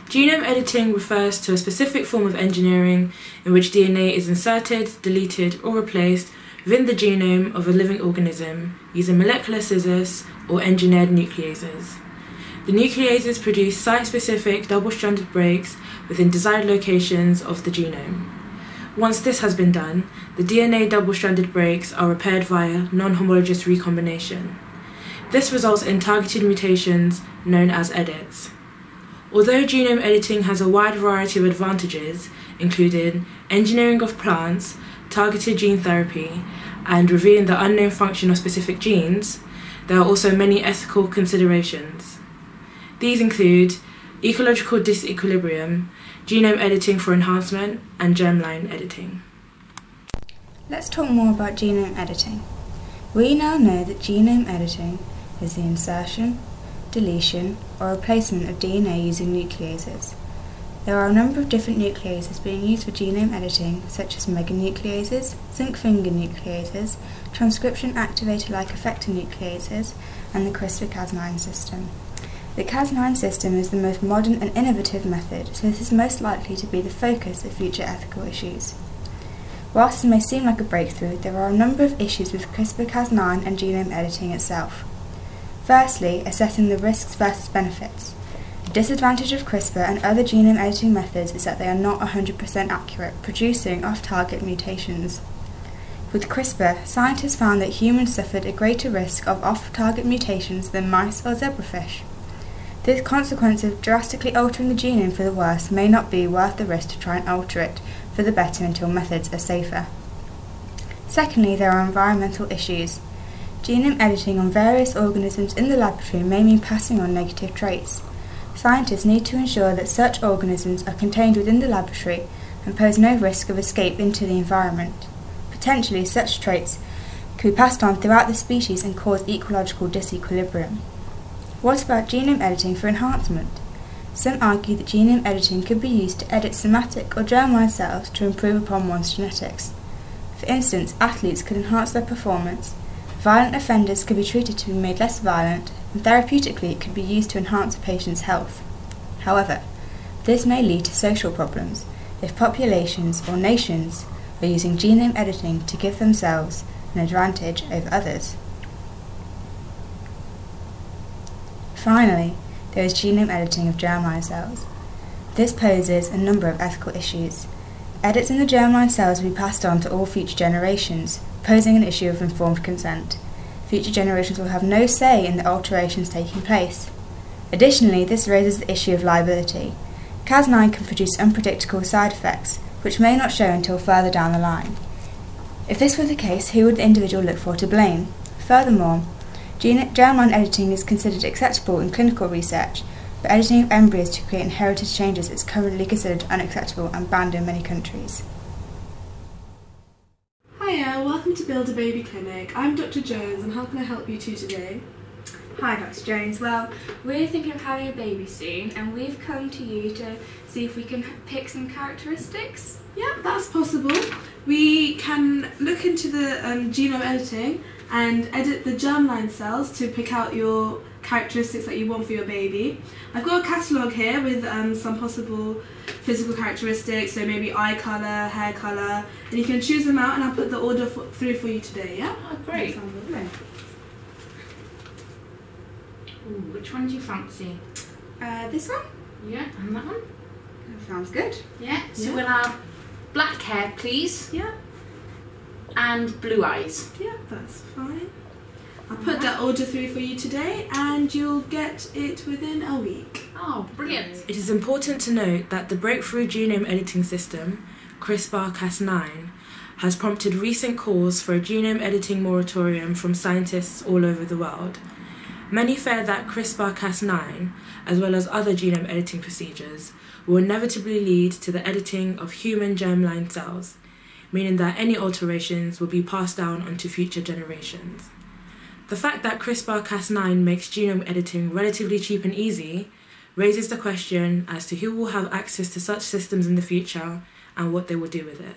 Genome editing refers to a specific form of engineering in which DNA is inserted, deleted, or replaced within the genome of a living organism using molecular scissors or engineered nucleases. The nucleases produce site-specific double-stranded breaks within desired locations of the genome. Once this has been done, the DNA double-stranded breaks are repaired via non-homologous recombination. This results in targeted mutations known as edits. Although genome editing has a wide variety of advantages, including engineering of plants, targeted gene therapy, and revealing the unknown function of specific genes, there are also many ethical considerations. These include ecological disequilibrium, genome editing for enhancement, and germline editing. Let's talk more about genome editing. We now know that genome editing is the insertion, deletion, or replacement of DNA using nucleases. There are a number of different nucleases being used for genome editing, such as meganucleases, zinc finger nucleases, transcription activator-like effector nucleases, and the CRISPR-Cas9 system. The Cas9 system is the most modern and innovative method, so this is most likely to be the focus of future ethical issues. Whilst this may seem like a breakthrough, there are a number of issues with CRISPR-Cas9 and genome editing itself. Firstly, assessing the risks versus benefits. The disadvantage of CRISPR and other genome editing methods is that they are not 100% accurate, producing off-target mutations. With CRISPR, scientists found that humans suffered a greater risk of off-target mutations than mice or zebrafish. The consequence of drastically altering the genome for the worse may not be worth the risk to try and alter it for the better until methods are safer. Secondly, there are environmental issues. Genome editing on various organisms in the laboratory may mean passing on negative traits. Scientists need to ensure that such organisms are contained within the laboratory and pose no risk of escape into the environment. Potentially, such traits could be passed on throughout the species and cause ecological disequilibrium. What about genome editing for enhancement? Some argue that genome editing could be used to edit somatic or germline cells to improve upon one's genetics. For instance, athletes could enhance their performance, violent offenders could be treated to be made less violent, and therapeutically it could be used to enhance a patient's health. However, this may lead to social problems if populations or nations are using genome editing to give themselves an advantage over others. Finally, there is genome editing of germline cells. This poses a number of ethical issues. Edits in the germline cells will be passed on to all future generations, posing an issue of informed consent. Future generations will have no say in the alterations taking place. Additionally, this raises the issue of liability. Cas9 can produce unpredictable side effects, which may not show until further down the line. If this were the case, who would the individual look for to blame? Furthermore, germline editing is considered acceptable in clinical research, but editing of embryos to create inherited changes is currently considered unacceptable and banned in many countries. Hiya, welcome to Build a Baby Clinic. I'm Dr. Jones, and how can I help you two today? Hi Dr. Jones. Well, we're thinking of having a baby soon, and we've come to you to see if we can pick some characteristics. Yeah, that's possible. We can look into the genome editing and edit the germline cells to pick out your characteristics that you want for your baby. I've got a catalogue here with some possible physical characteristics, so maybe eye colour, hair colour, and you can choose them out and I'll put the order through for you today, yeah? Oh, great. Ooh, which one do you fancy? This one? Yeah, and that one? That sounds good. Yeah, so we'll have black hair, please. Yeah. And blue eyes. Yeah, that's fine. I'll put that order through for you today and you'll get it within a week. Oh, brilliant. It is important to note that the breakthrough genome editing system, CRISPR-Cas9, has prompted recent calls for a genome editing moratorium from scientists all over the world. Many fear that CRISPR-Cas9, as well as other genome editing procedures, will inevitably lead to the editing of human germline cells, meaning that any alterations will be passed down onto future generations. The fact that CRISPR-Cas9 makes genome editing relatively cheap and easy raises the question as to who will have access to such systems in the future and what they will do with it.